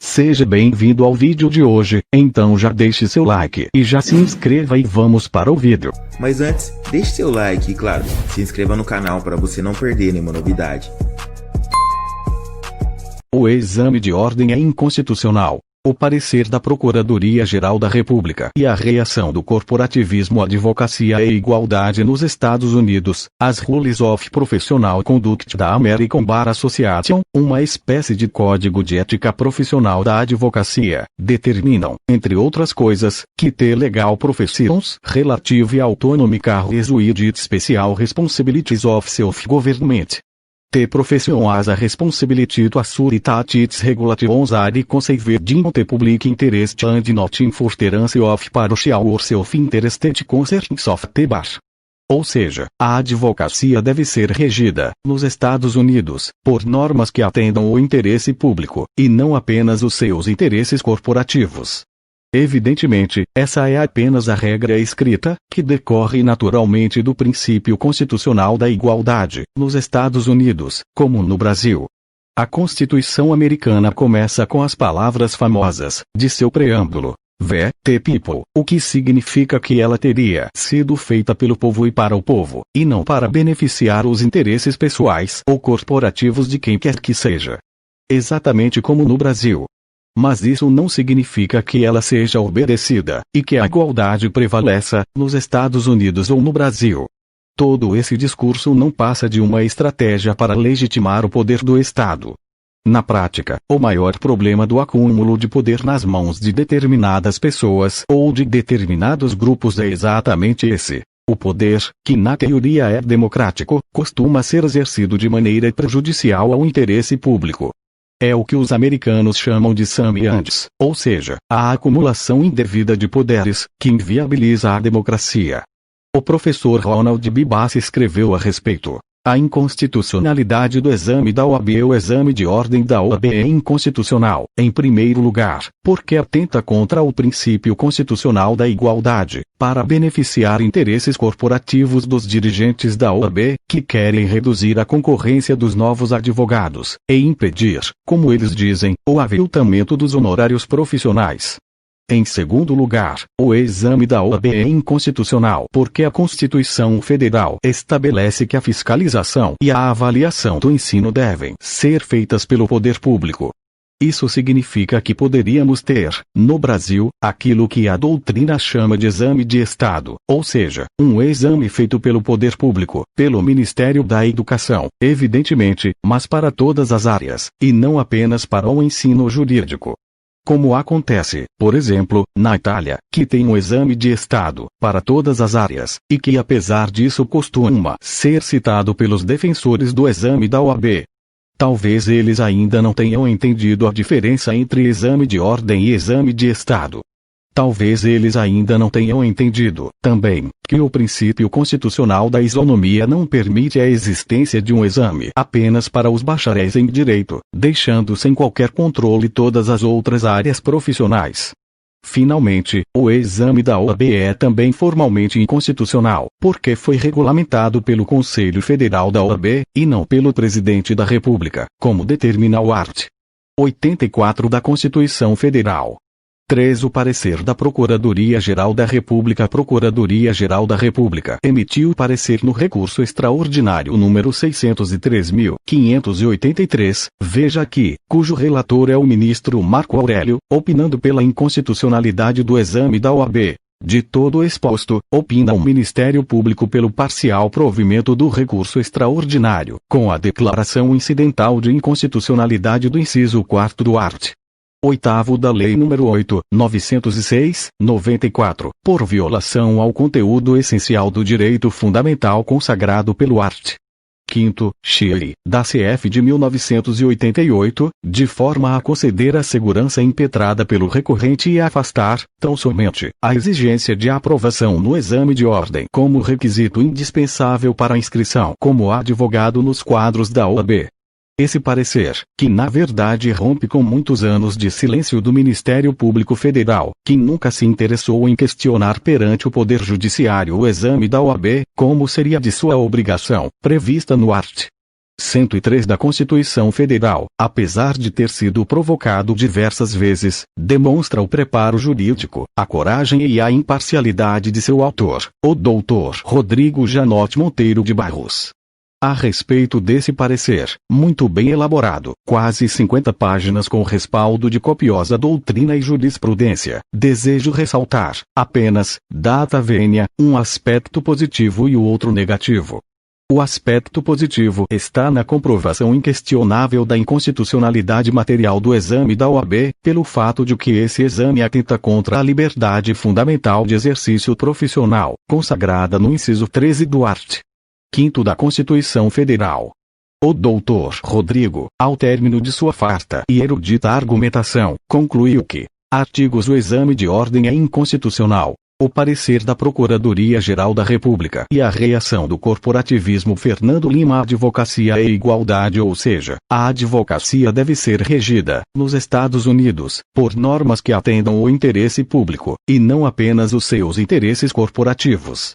Seja bem-vindo ao vídeo de hoje, então já deixe seu like e já se inscreva e vamos para o vídeo. Mas antes, deixe seu like e claro, se inscreva no canal para você não perder nenhuma novidade. O exame de ordem é inconstitucional. O parecer da Procuradoria-Geral da República e a reação do corporativismo, advocacia e igualdade nos Estados Unidos, as Rules of Professional Conduct da American Bar Association, uma espécie de código de ética profissional da advocacia, determinam, entre outras coisas, que the legal professions relative autonomy carries with special responsibilities of self-government. The profession has a responsibility to assure that its regulations are conceived in the public interest and not in furtherance of partial or self-interested concerns of the bar. Ou seja, a advocacia deve ser regida, nos Estados Unidos, por normas que atendam o interesse público, e não apenas os seus interesses corporativos. Evidentemente, essa é apenas a regra escrita, que decorre naturalmente do princípio constitucional da igualdade, nos Estados Unidos, como no Brasil. A Constituição americana começa com as palavras famosas, de seu preâmbulo, the people, o que significa que ela teria sido feita pelo povo e para o povo, e não para beneficiar os interesses pessoais ou corporativos de quem quer que seja. Exatamente como no Brasil. Mas isso não significa que ela seja obedecida, e que a igualdade prevaleça, nos Estados Unidos ou no Brasil. Todo esse discurso não passa de uma estratégia para legitimar o poder do Estado. Na prática, o maior problema do acúmulo de poder nas mãos de determinadas pessoas ou de determinados grupos é exatamente esse. O poder, que na teoria é democrático, costuma ser exercido de maneira prejudicial ao interesse público. É o que os americanos chamam de sum and, ou seja, a acumulação indevida de poderes, que inviabiliza a democracia. O professor Ronald B. Bass escreveu a respeito. A inconstitucionalidade do exame da OAB. O exame de ordem da OAB é inconstitucional, em primeiro lugar, porque atenta contra o princípio constitucional da igualdade, para beneficiar interesses corporativos dos dirigentes da OAB, que querem reduzir a concorrência dos novos advogados, e impedir, como eles dizem, o aviltamento dos honorários profissionais. Em segundo lugar, o exame da OAB é inconstitucional porque a Constituição Federal estabelece que a fiscalização e a avaliação do ensino devem ser feitas pelo poder público. Isso significa que poderíamos ter, no Brasil, aquilo que a doutrina chama de exame de Estado, ou seja, um exame feito pelo poder público, pelo Ministério da Educação, evidentemente, mas para todas as áreas, e não apenas para o ensino jurídico. Como acontece, por exemplo, na Itália, que tem um exame de Estado, para todas as áreas, e que apesar disso costuma ser citado pelos defensores do exame da OAB. Talvez eles ainda não tenham entendido a diferença entre exame de ordem e exame de Estado. Talvez eles ainda não tenham entendido, também, que o princípio constitucional da isonomia não permite a existência de um exame apenas para os bacharéis em direito, deixando sem qualquer controle todas as outras áreas profissionais. Finalmente, o exame da OAB é também formalmente inconstitucional, porque foi regulamentado pelo Conselho Federal da OAB, e não pelo Presidente da República, como determina o art. 84 da Constituição Federal. 3. O parecer da Procuradoria-Geral da República. A Procuradoria-Geral da República emitiu parecer no recurso extraordinário número 613.583, veja aqui, cujo relator é o ministro Marco Aurélio, opinando pela inconstitucionalidade do exame da OAB. De todo exposto, opina o Ministério Público pelo parcial provimento do recurso extraordinário, com a declaração incidental de inconstitucionalidade do inciso 4º do art. 8º da Lei nº 8.906, 94, por violação ao conteúdo essencial do direito fundamental consagrado pelo art. 5º, Chile, da CF de 1988, de forma a conceder a segurança impetrada pelo recorrente e afastar, tão somente, a exigência de aprovação no exame de ordem como requisito indispensável para a inscrição como advogado nos quadros da OAB. Esse parecer, que na verdade rompe com muitos anos de silêncio do Ministério Público Federal, que nunca se interessou em questionar perante o Poder Judiciário o exame da OAB, como seria de sua obrigação, prevista no art. 103 da Constituição Federal, apesar de ter sido provocado diversas vezes, demonstra o preparo jurídico, a coragem e a imparcialidade de seu autor, o Dr. Rodrigo Janote Monteiro de Barros. A respeito desse parecer, muito bem elaborado, quase 50 páginas com respaldo de copiosa doutrina e jurisprudência, desejo ressaltar, apenas, data vênia, um aspecto positivo e o outro negativo. O aspecto positivo está na comprovação inquestionável da inconstitucionalidade material do exame da OAB, pelo fato de que esse exame atenta contra a liberdade fundamental de exercício profissional, consagrada no inciso 13 do art. 5º da Constituição Federal. O Dr. Rodrigo, ao término de sua farta e erudita argumentação, concluiu que, artigos, o exame de ordem é inconstitucional. O parecer da Procuradoria-Geral da República e a reação do corporativismo Fernando Lima. Advocacia e igualdade, ou seja, a advocacia deve ser regida, nos Estados Unidos, por normas que atendam o interesse público, e não apenas os seus interesses corporativos.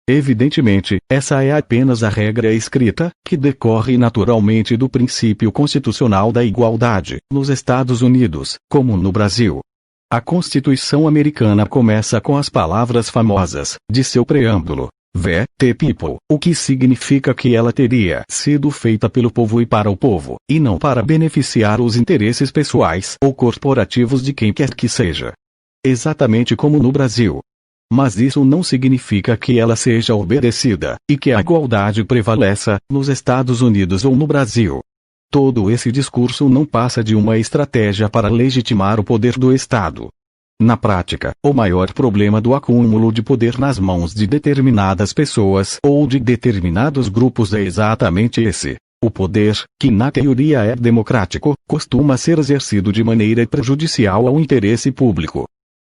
Evidentemente, essa é apenas a regra escrita, que decorre naturalmente do princípio constitucional da igualdade, nos Estados Unidos, como no Brasil. A Constituição americana começa com as palavras famosas, de seu preâmbulo, the people, o que significa que ela teria sido feita pelo povo e para o povo, e não para beneficiar os interesses pessoais ou corporativos de quem quer que seja. Exatamente como no Brasil. Mas isso não significa que ela seja obedecida, e que a igualdade prevaleça, nos Estados Unidos ou no Brasil. Todo esse discurso não passa de uma estratégia para legitimar o poder do Estado. Na prática, o maior problema do acúmulo de poder nas mãos de determinadas pessoas ou de determinados grupos é exatamente esse. O poder, que na teoria é democrático, costuma ser exercido de maneira prejudicial ao interesse público.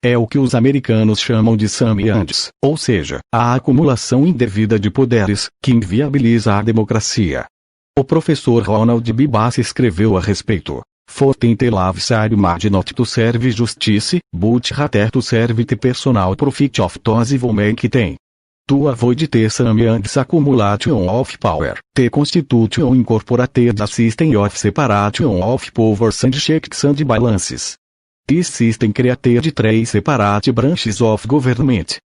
É o que os americanos chamam de sum and ends, ou seja, a acumulação indevida de poderes, que inviabiliza a democracia. O professor Ronald B. Bass escreveu a respeito. Forte l'avversario mag not to serve justice, but rather to serve the personal profit of those who make them. To avoid the sum and accumulation of power, the Constitution incorporated a system of separation of powers and checks and balances. This system created 3 separate branches of government.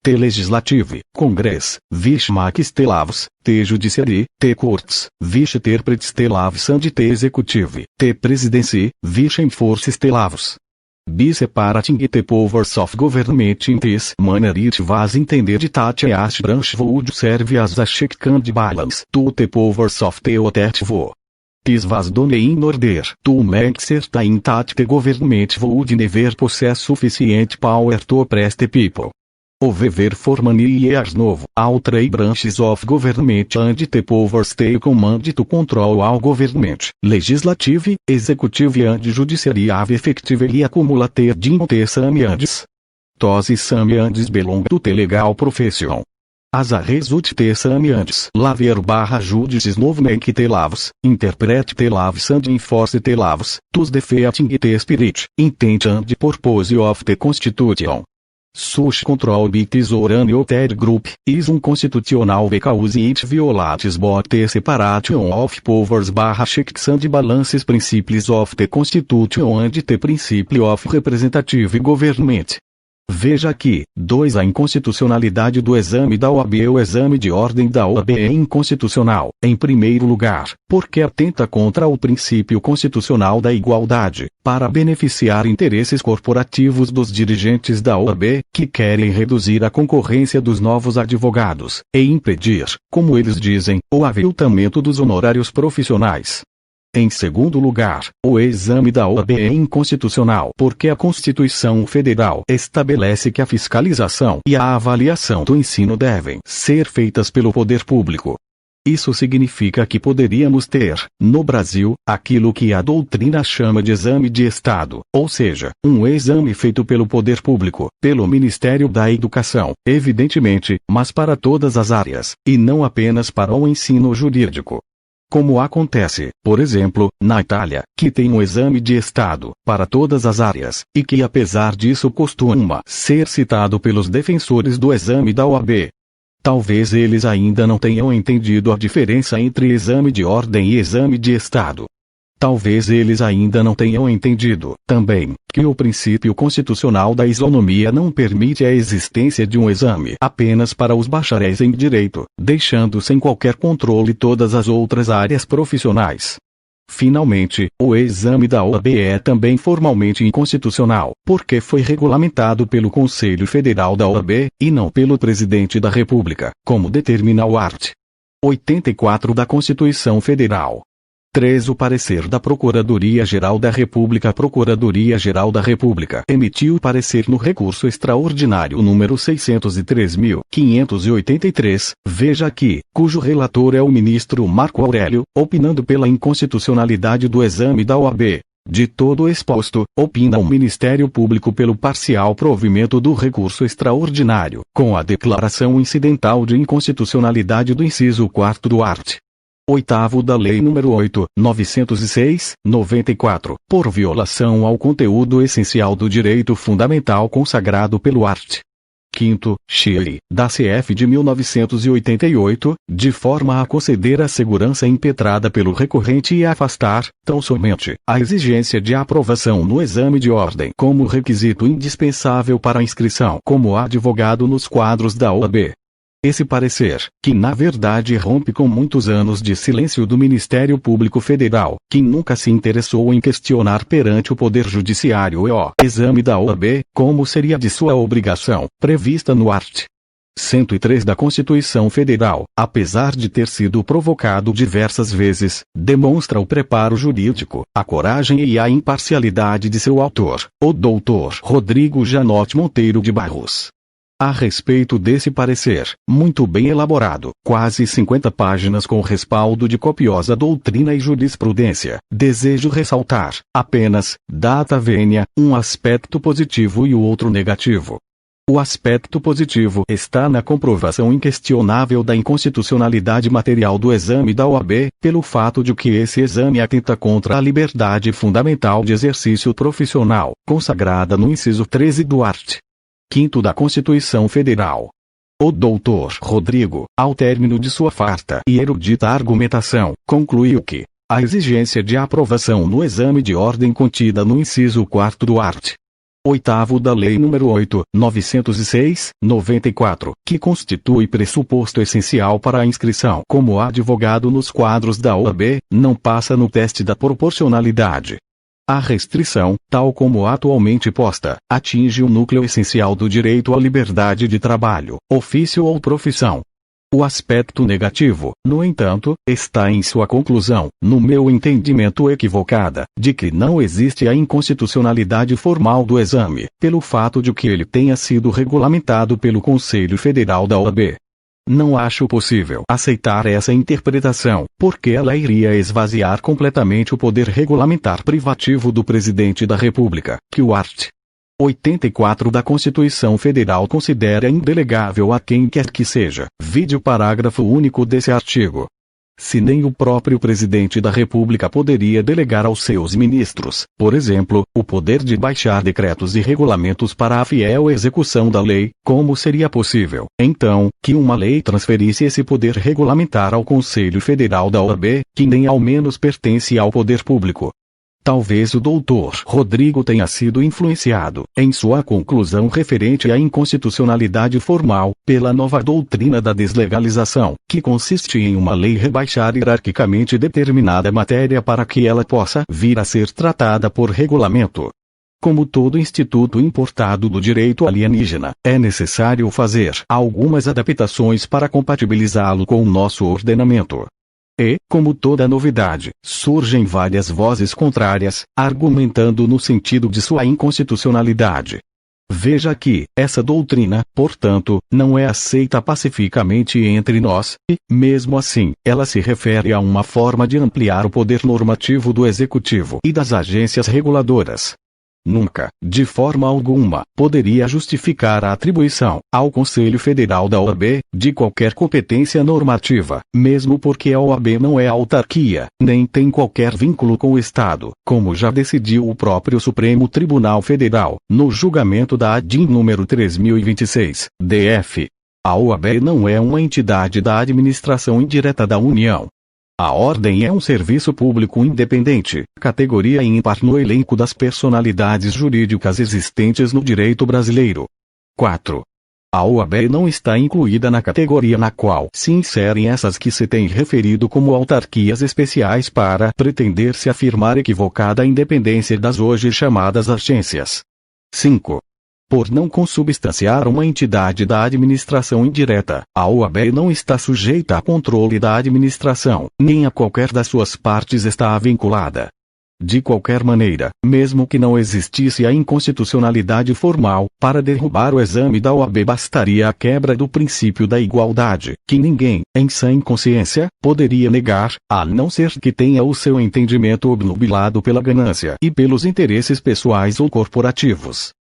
The Legislative, Congress, which makes the laws, the Judiciary, the Courts, which interprets the laws and the Executive, the Presidency, which enforces the laws. By separating the powers of government in this manner it was intended that each branch would serve as a check and balance to the powers of the other two. This was done in order to make certain that the government would never possess sufficient power to oppress the people. However, for many years now, all 3 branches of government and the powers they command to control all government, legislative, executive and judiciary have effectively accumulated in the sum and ends. Those sum and ends belong to the legal profession. As a result the sum and ends, lawyer/judices now make the laws, interpret the laws and enforce the laws, thus defeating the spirit, intent and purpose of the Constitution. Such control by this or any other group, is unconstitutional because it violates both the separation of powers / checks and balances principles of the Constitution and the principle of representative government. Veja aqui, 2. A inconstitucionalidade do exame da OAB. O exame de ordem da OAB é inconstitucional, em primeiro lugar, porque atenta contra o princípio constitucional da igualdade, para beneficiar interesses corporativos dos dirigentes da OAB, que querem reduzir a concorrência dos novos advogados, e impedir, como eles dizem, o aviltamento dos honorários profissionais. Em segundo lugar, o exame da OAB é inconstitucional porque a Constituição Federal estabelece que a fiscalização e a avaliação do ensino devem ser feitas pelo poder público. Isso significa que poderíamos ter, no Brasil, aquilo que a doutrina chama de exame de Estado, ou seja, um exame feito pelo poder público, pelo Ministério da Educação, evidentemente, mas para todas as áreas, e não apenas para o ensino jurídico. Como acontece, por exemplo, na Itália, que tem um exame de Estado, para todas as áreas, e que apesar disso costuma ser citado pelos defensores do exame da OAB. Talvez eles ainda não tenham entendido a diferença entre exame de ordem e exame de Estado. Talvez eles ainda não tenham entendido, também, que o princípio constitucional da isonomia não permite a existência de um exame apenas para os bacharéis em direito, deixando sem qualquer controle todas as outras áreas profissionais. Finalmente, o exame da OAB é também formalmente inconstitucional, porque foi regulamentado pelo Conselho Federal da OAB, e não pelo Presidente da República, como determina o art. 84 da Constituição Federal. 3. O parecer da Procuradoria-Geral da República. A Procuradoria-Geral da República emitiu parecer no recurso extraordinário número 603.583, veja aqui, cujo relator é o ministro Marco Aurélio, opinando pela inconstitucionalidade do exame da OAB. De todo o exposto, opina o Ministério Público pelo parcial provimento do recurso extraordinário, com a declaração incidental de inconstitucionalidade do inciso 4º do art. 8º da Lei nº 8.906/94, por violação ao conteúdo essencial do direito fundamental consagrado pelo art. 5º, Chile, da CF de 1988, de forma a conceder a segurança impetrada pelo recorrente e afastar, tão somente, a exigência de aprovação no exame de ordem como requisito indispensável para a inscrição como advogado nos quadros da OAB. Esse parecer, que na verdade rompe com muitos anos de silêncio do Ministério Público Federal, que nunca se interessou em questionar perante o Poder Judiciário o exame da OAB, como seria de sua obrigação, prevista no art. 103 da Constituição Federal, apesar de ter sido provocado diversas vezes, demonstra o preparo jurídico, a coragem e a imparcialidade de seu autor, o Dr. Rodrigo Janotti Monteiro de Barros. A respeito desse parecer, muito bem elaborado, quase 50 páginas com respaldo de copiosa doutrina e jurisprudência, desejo ressaltar, apenas, data vênia, um aspecto positivo e o outro negativo. O aspecto positivo está na comprovação inquestionável da inconstitucionalidade material do exame da OAB, pelo fato de que esse exame atenta contra a liberdade fundamental de exercício profissional, consagrada no inciso 13 do art. 5º da Constituição Federal. O Dr. Rodrigo, ao término de sua farta e erudita argumentação, concluiu que a exigência de aprovação no exame de ordem contida no inciso 4º do art. 8º da Lei nº 8.906/94, que constitui pressuposto essencial para a inscrição como advogado nos quadros da OAB, não passa no teste da proporcionalidade. A restrição, tal como atualmente posta, atinge o núcleo essencial do direito à liberdade de trabalho, ofício ou profissão. O aspecto negativo, no entanto, está em sua conclusão, no meu entendimento equivocada, de que não existe a inconstitucionalidade formal do exame, pelo fato de que ele tenha sido regulamentado pelo Conselho Federal da OAB. Não acho possível aceitar essa interpretação, porque ela iria esvaziar completamente o poder regulamentar privativo do Presidente da República, que o art. 84 da Constituição Federal considera indelegável a quem quer que seja, vide o parágrafo único desse artigo. Se nem o próprio Presidente da República poderia delegar aos seus ministros, por exemplo, o poder de baixar decretos e regulamentos para a fiel execução da lei, como seria possível, então, que uma lei transferisse esse poder regulamentar ao Conselho Federal da OAB, que nem ao menos pertence ao poder público? Talvez o Dr. Rodrigo tenha sido influenciado, em sua conclusão referente à inconstitucionalidade formal, pela nova doutrina da deslegalização, que consiste em uma lei rebaixar hierarquicamente determinada matéria para que ela possa vir a ser tratada por regulamento. Como todo instituto importado do direito alienígena, é necessário fazer algumas adaptações para compatibilizá-lo com o nosso ordenamento. E, como toda novidade, surgem várias vozes contrárias, argumentando no sentido de sua inconstitucionalidade. Veja que, essa doutrina, portanto, não é aceita pacificamente entre nós, e, mesmo assim, ela se refere a uma forma de ampliar o poder normativo do Executivo e das agências reguladoras. Nunca, de forma alguma, poderia justificar a atribuição, ao Conselho Federal da OAB, de qualquer competência normativa, mesmo porque a OAB não é autarquia, nem tem qualquer vínculo com o Estado, como já decidiu o próprio Supremo Tribunal Federal, no julgamento da ADIM número 3026, DF. A OAB não é uma entidade da administração indireta da União. A Ordem é um serviço público independente, categoria ímpar no elenco das personalidades jurídicas existentes no direito brasileiro. 4. A OAB não está incluída na categoria na qual se inserem essas que se tem referido como autarquias especiais para pretender-se afirmar equivocada a independência das hoje chamadas agências. 5. Por não consubstanciar uma entidade da administração indireta, a OAB não está sujeita a controle da administração, nem a qualquer das suas partes está vinculada. De qualquer maneira, mesmo que não existisse a inconstitucionalidade formal, para derrubar o exame da OAB bastaria a quebra do princípio da igualdade, que ninguém, em sã consciência, poderia negar, a não ser que tenha o seu entendimento obnubilado pela ganância e pelos interesses pessoais ou corporativos.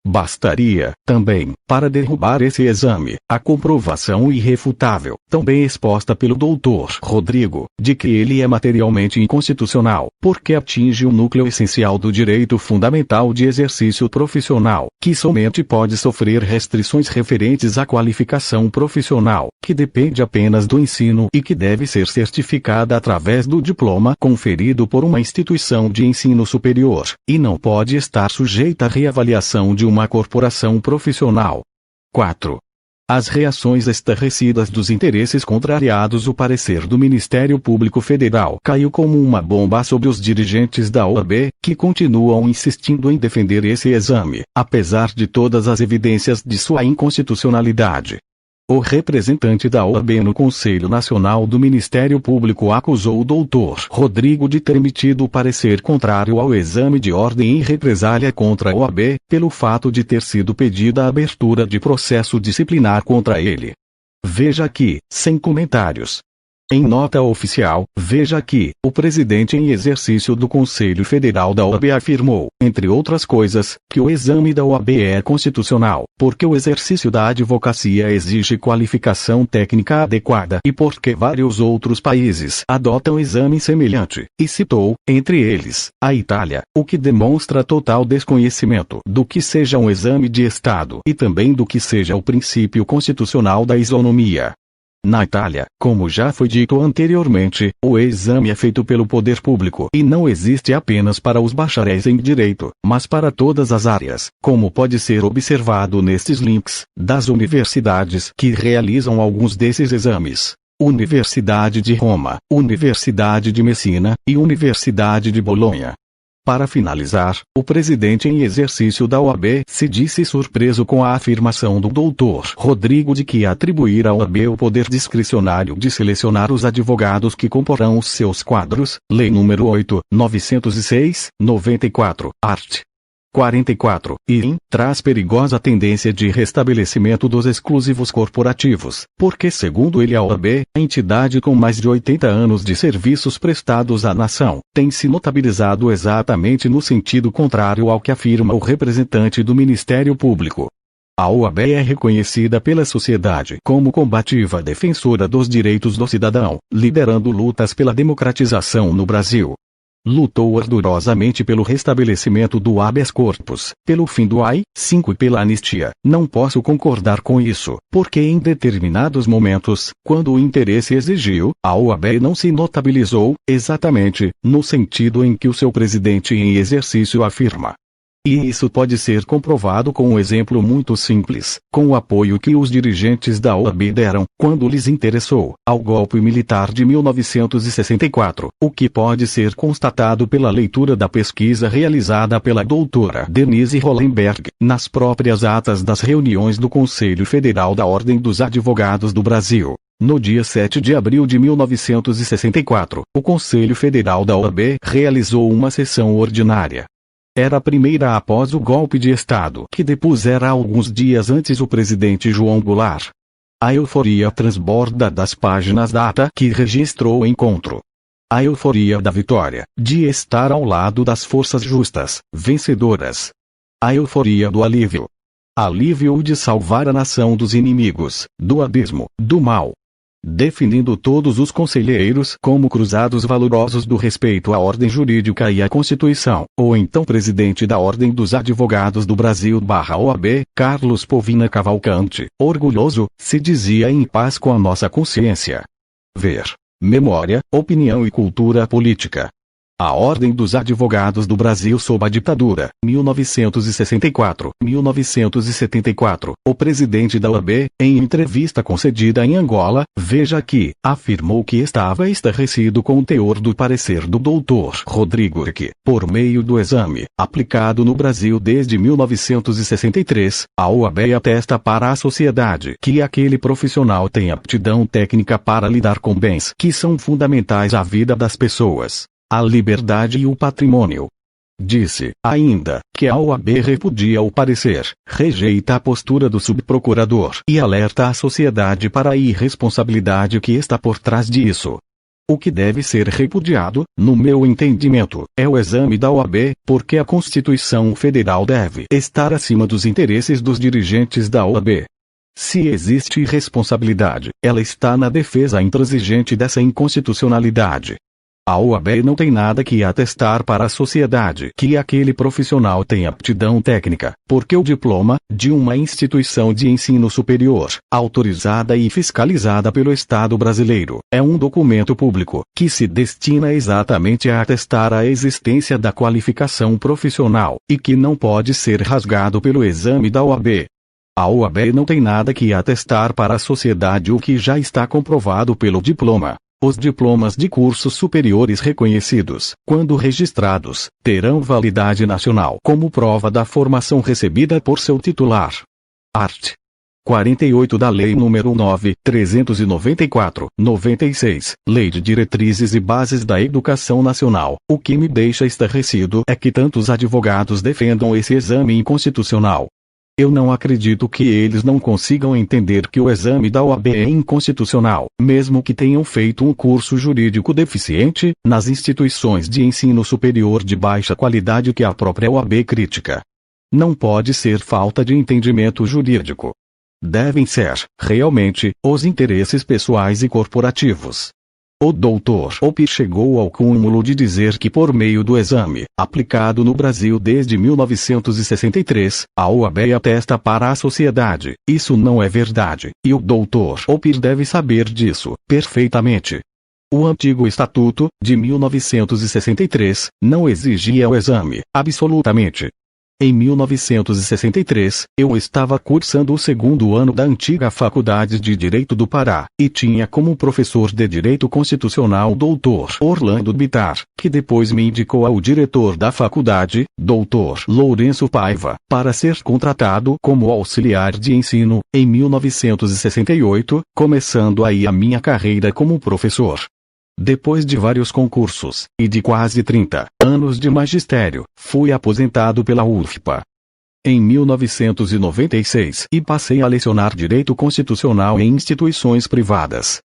Bastaria, também, para derrubar esse exame, a comprovação irrefutável, também exposta pelo Dr. Rodrigo, de que ele é materialmente inconstitucional, porque atinge o núcleo essencial do direito fundamental de exercício profissional, que somente pode sofrer restrições referentes à qualificação profissional, que depende apenas do ensino e que deve ser certificada através do diploma conferido por uma instituição de ensino superior, e não pode estar sujeita à reavaliação de uma corporação profissional. 4. As reações estarrecidas dos interesses contrariados. O parecer do Ministério Público Federal caiu como uma bomba sobre os dirigentes da OAB, que continuam insistindo em defender esse exame, apesar de todas as evidências de sua inconstitucionalidade. O representante da OAB no Conselho Nacional do Ministério Público acusou o Dr. Rodrigo de ter emitido o parecer contrário ao exame de ordem em represália contra a OAB, pelo fato de ter sido pedida a abertura de processo disciplinar contra ele. Veja aqui, sem comentários. Em nota oficial, veja aqui, o presidente em exercício do Conselho Federal da OAB afirmou, entre outras coisas, que o exame da OAB é constitucional, porque o exercício da advocacia exige qualificação técnica adequada e porque vários outros países adotam exame semelhante, e citou, entre eles, a Itália, o que demonstra total desconhecimento do que seja um exame de Estado e também do que seja o princípio constitucional da isonomia. Na Itália, como já foi dito anteriormente, o exame é feito pelo poder público e não existe apenas para os bacharéis em direito, mas para todas as áreas, como pode ser observado nestes links, das universidades que realizam alguns desses exames. Universidade de Roma, Universidade de Messina e Universidade de Bolonha. Para finalizar, o presidente em exercício da OAB se disse surpreso com a afirmação do Dr. Rodrigo de que atribuir à OAB o poder discricionário de selecionar os advogados que comporão os seus quadros, Lei nº 8.906, 94, art. 44, e traz perigosa tendência de restabelecimento dos exclusivos corporativos, porque segundo ele a OAB, a entidade com mais de 80 anos de serviços prestados à nação, tem se notabilizado exatamente no sentido contrário ao que afirma o representante do Ministério Público. A OAB é reconhecida pela sociedade como combativa defensora dos direitos do cidadão, liderando lutas pela democratização no Brasil. Lutou ardorosamente pelo restabelecimento do habeas corpus, pelo fim do AI-5 e pela anistia. Não posso concordar com isso, porque em determinados momentos, quando o interesse exigiu, a OAB não se notabilizou, exatamente, no sentido em que o seu presidente em exercício afirma. E isso pode ser comprovado com um exemplo muito simples, com o apoio que os dirigentes da OAB deram, quando lhes interessou, ao golpe militar de 1964, o que pode ser constatado pela leitura da pesquisa realizada pela doutora Denise Hollenberg, nas próprias atas das reuniões do Conselho Federal da Ordem dos Advogados do Brasil. No dia 7 de abril de 1964, o Conselho Federal da OAB realizou uma sessão ordinária. Era a primeira após o golpe de Estado que depusera alguns dias antes o presidente João Goulart. A euforia transborda das páginas da ata que registrou o encontro. A euforia da vitória, de estar ao lado das forças justas, vencedoras. A euforia do alívio. Alívio de salvar a nação dos inimigos, do abismo, do mal. definindo todos os conselheiros como cruzados valorosos do respeito à ordem jurídica e à Constituição, ou então presidente da Ordem dos Advogados do Brasil/OAB, Carlos Povina Cavalcante, orgulhoso, se dizia em paz com a nossa consciência. Ver. Memória, Opinião e Cultura Política. A Ordem dos Advogados do Brasil sob a ditadura, 1964-1974. O presidente da OAB, em entrevista concedida em Angola, veja aqui, afirmou que estava estarrecido com o teor do parecer do Dr. Rodrigo que, por meio do exame, aplicado no Brasil desde 1963, a OAB atesta para a sociedade que aquele profissional tem aptidão técnica para lidar com bens que são fundamentais à vida das pessoas, a liberdade e o patrimônio. Disse, ainda, que a OAB repudia o parecer, rejeita a postura do subprocurador e alerta a sociedade para a irresponsabilidade que está por trás disso. O que deve ser repudiado, no meu entendimento, é o exame da OAB, porque a Constituição Federal deve estar acima dos interesses dos dirigentes da OAB. Se existe irresponsabilidade, ela está na defesa intransigente dessa inconstitucionalidade. A OAB não tem nada que atestar para a sociedade que aquele profissional tem aptidão técnica, porque o diploma, de uma instituição de ensino superior, autorizada e fiscalizada pelo Estado brasileiro, é um documento público, que se destina exatamente a atestar a existência da qualificação profissional, e que não pode ser rasgado pelo exame da OAB. A OAB não tem nada que atestar para a sociedade o que já está comprovado pelo diploma. Os diplomas de cursos superiores reconhecidos, quando registrados, terão validade nacional como prova da formação recebida por seu titular. Art. 48 da Lei nº 9.394/96, Lei de Diretrizes e Bases da Educação Nacional. O que me deixa estarrecido é que tantos advogados defendam esse exame inconstitucional. Eu não acredito que eles não consigam entender que o exame da OAB é inconstitucional, mesmo que tenham feito um curso jurídico deficiente, nas instituições de ensino superior de baixa qualidade que a própria OAB critica. Não pode ser falta de entendimento jurídico. Devem ser, realmente, os interesses pessoais e corporativos. O Dr. Opi chegou ao cúmulo de dizer que por meio do exame, aplicado no Brasil desde 1963, a OAB atesta para a sociedade. Isso não é verdade, e o Dr. Opi deve saber disso, perfeitamente. O antigo Estatuto, de 1963, não exigia o exame, absolutamente. Em 1963, eu estava cursando o segundo ano da antiga Faculdade de Direito do Pará, e tinha como professor de Direito Constitucional o Dr. Orlando Bittar, que depois me indicou ao diretor da faculdade, Dr. Lourenço Paiva, para ser contratado como auxiliar de ensino, em 1968, começando aí a minha carreira como professor. Depois de vários concursos, e de quase 30 anos de magistério, fui aposentado pela UFPA em 1996 e passei a lecionar Direito Constitucional em instituições privadas.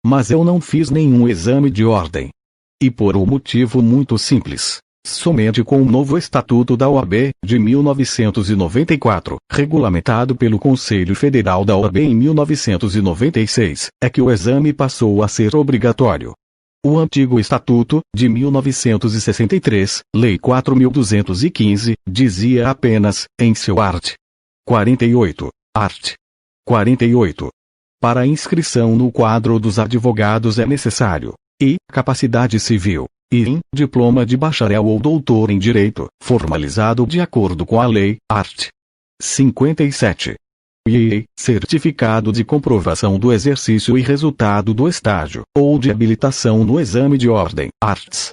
Mas eu não fiz nenhum exame de ordem. E por um motivo muito simples. Somente com o novo Estatuto da OAB, de 1994, regulamentado pelo Conselho Federal da OAB em 1996, é que o exame passou a ser obrigatório. O antigo Estatuto, de 1963, Lei 4.215, dizia apenas, em seu art. 48, art. 48. Para inscrição no quadro dos advogados é necessário I. Capacidade civil, e diploma de bacharel ou doutor em direito, formalizado de acordo com a lei, art. 57. E certificado de comprovação do exercício e resultado do estágio, ou de habilitação no exame de ordem, arts.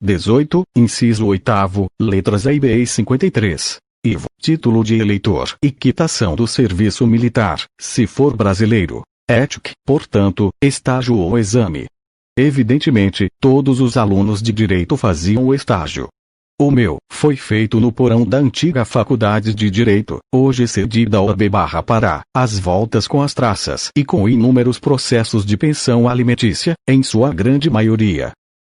18, inciso 8º, letras A e B e 53. Ivo, título de eleitor e quitação do serviço militar, se for brasileiro. Étic, portanto, estágio ou exame. Evidentemente, todos os alunos de direito faziam o estágio. O meu foi feito no porão da antiga Faculdade de Direito, hoje cedida ao OAB/Pará, às voltas com as traças e com inúmeros processos de pensão alimentícia, em sua grande maioria.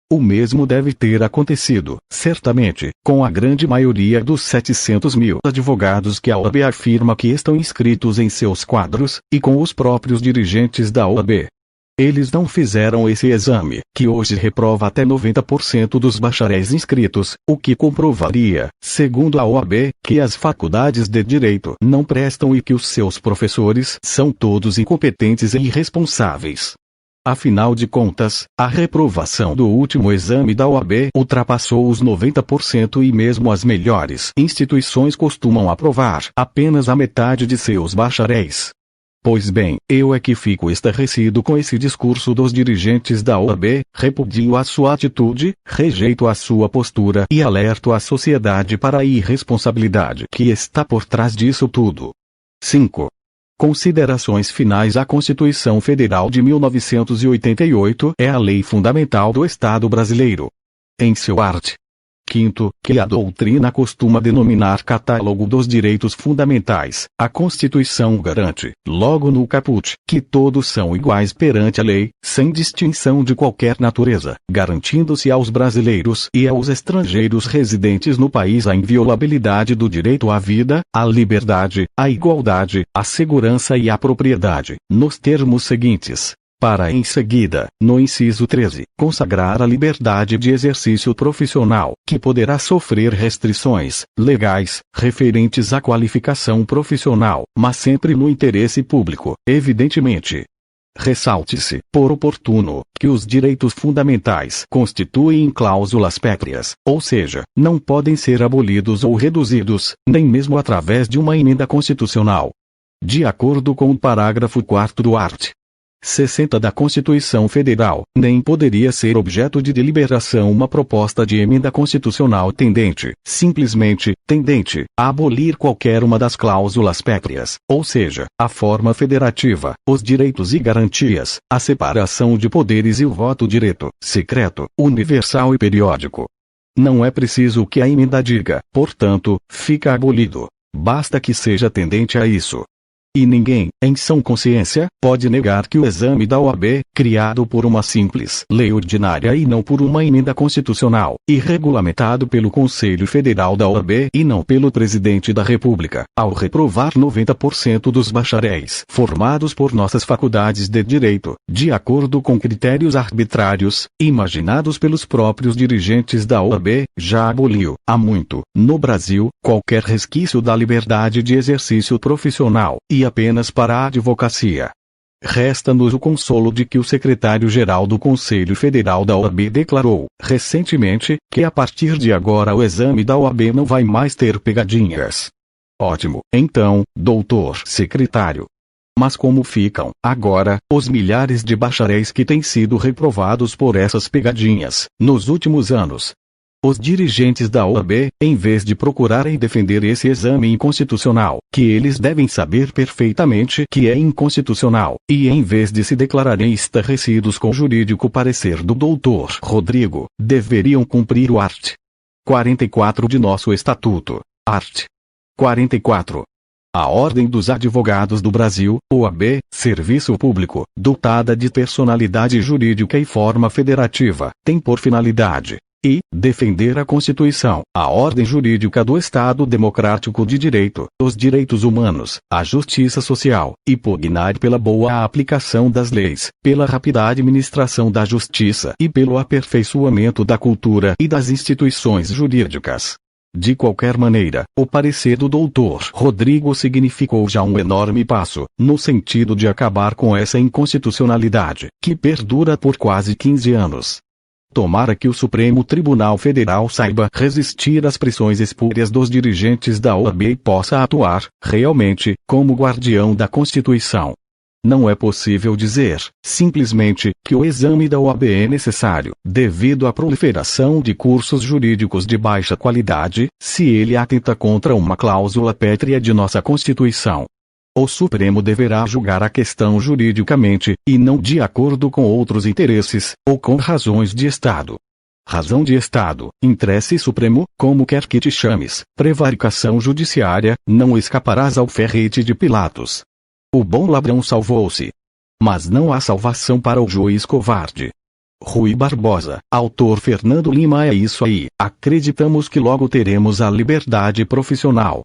O mesmo deve ter acontecido, certamente, com a grande maioria dos 700 mil advogados que a OAB afirma que estão inscritos em seus quadros, e com os próprios dirigentes da OAB. Eles não fizeram esse exame, que hoje reprova até 90% dos bacharéis inscritos, o que comprovaria, segundo a OAB, que as faculdades de direito não prestam e que os seus professores são todos incompetentes e irresponsáveis. Afinal de contas, a reprovação do último exame da OAB ultrapassou os 90% e mesmo as melhores instituições costumam aprovar apenas a metade de seus bacharéis. Pois bem, eu é que fico estarrecido com esse discurso dos dirigentes da OAB, repudio a sua atitude, rejeito a sua postura e alerto a sociedade para a irresponsabilidade que está por trás disso tudo. 5. Considerações finais. A Constituição Federal de 1988 é a lei fundamental do Estado brasileiro. Em seu art. 5º, que a doutrina costuma denominar Catálogo dos Direitos Fundamentais, a Constituição garante, logo no caput, que todos são iguais perante a lei, sem distinção de qualquer natureza, garantindo-se aos brasileiros e aos estrangeiros residentes no país a inviolabilidade do direito à vida, à liberdade, à igualdade, à segurança e à propriedade, nos termos seguintes. Para em seguida, no inciso 13, consagrar a liberdade de exercício profissional, que poderá sofrer restrições legais referentes à qualificação profissional, mas sempre no interesse público, evidentemente. Ressalte-se, por oportuno, que os direitos fundamentais constituem cláusulas pétreas, ou seja, não podem ser abolidos ou reduzidos, nem mesmo através de uma emenda constitucional. De acordo com o parágrafo 4º do art. 60 da Constituição Federal, nem poderia ser objeto de deliberação uma proposta de emenda constitucional simplesmente, tendente, a abolir qualquer uma das cláusulas pétreas, ou seja, a forma federativa, os direitos e garantias, a separação de poderes e o voto direto, secreto, universal e periódico. Não é preciso que a emenda diga, portanto, fica abolido. Basta que seja tendente a isso. E ninguém, em sã consciência, pode negar que o exame da OAB, criado por uma simples lei ordinária e não por uma emenda constitucional, e regulamentado pelo Conselho Federal da OAB e não pelo Presidente da República, ao reprovar 90% dos bacharéis formados por nossas faculdades de direito, de acordo com critérios arbitrários, imaginados pelos próprios dirigentes da OAB, já aboliu, há muito, no Brasil, qualquer resquício da liberdade de exercício profissional, e apenas para a advocacia. Resta-nos o consolo de que o secretário-geral do Conselho Federal da OAB declarou, recentemente, que a partir de agora o exame da OAB não vai mais ter pegadinhas. Ótimo, então, doutor secretário. Mas como ficam, agora, os milhares de bacharéis que têm sido reprovados por essas pegadinhas, nos últimos anos? Os dirigentes da OAB, em vez de procurarem defender esse exame inconstitucional, que eles devem saber perfeitamente que é inconstitucional, e em vez de se declararem estarrecidos com o jurídico parecer do doutor Rodrigo, deveriam cumprir o art. 44 de nosso Estatuto. Art. 44. A Ordem dos Advogados do Brasil, OAB, Serviço Público, dotada de personalidade jurídica e forma federativa, tem por finalidade e defender a Constituição, a ordem jurídica do Estado Democrático de Direito, os direitos humanos, a justiça social, e pugnar pela boa aplicação das leis, pela rápida administração da justiça e pelo aperfeiçoamento da cultura e das instituições jurídicas. De qualquer maneira, o parecer do Dr. Rodrigo significou já um enorme passo, no sentido de acabar com essa inconstitucionalidade, que perdura por quase 15 anos. Tomara que o Supremo Tribunal Federal saiba resistir às pressões espúrias dos dirigentes da OAB e possa atuar, realmente, como guardião da Constituição. Não é possível dizer, simplesmente, que o exame da OAB é necessário, devido à proliferação de cursos jurídicos de baixa qualidade, se ele atenta contra uma cláusula pétrea de nossa Constituição. O Supremo deverá julgar a questão juridicamente, e não de acordo com outros interesses, ou com razões de Estado. Razão de Estado, interesse supremo, como quer que te chames, prevaricação judiciária, não escaparás ao ferrete de Pilatos. O bom ladrão salvou-se. Mas não há salvação para o juiz covarde. Rui Barbosa, autor Fernando Lima. É isso aí, acreditamos que logo teremos a liberdade profissional.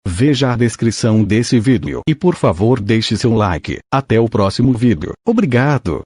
Veja a descrição desse vídeo e por favor deixe seu like. Até o próximo vídeo. Obrigado!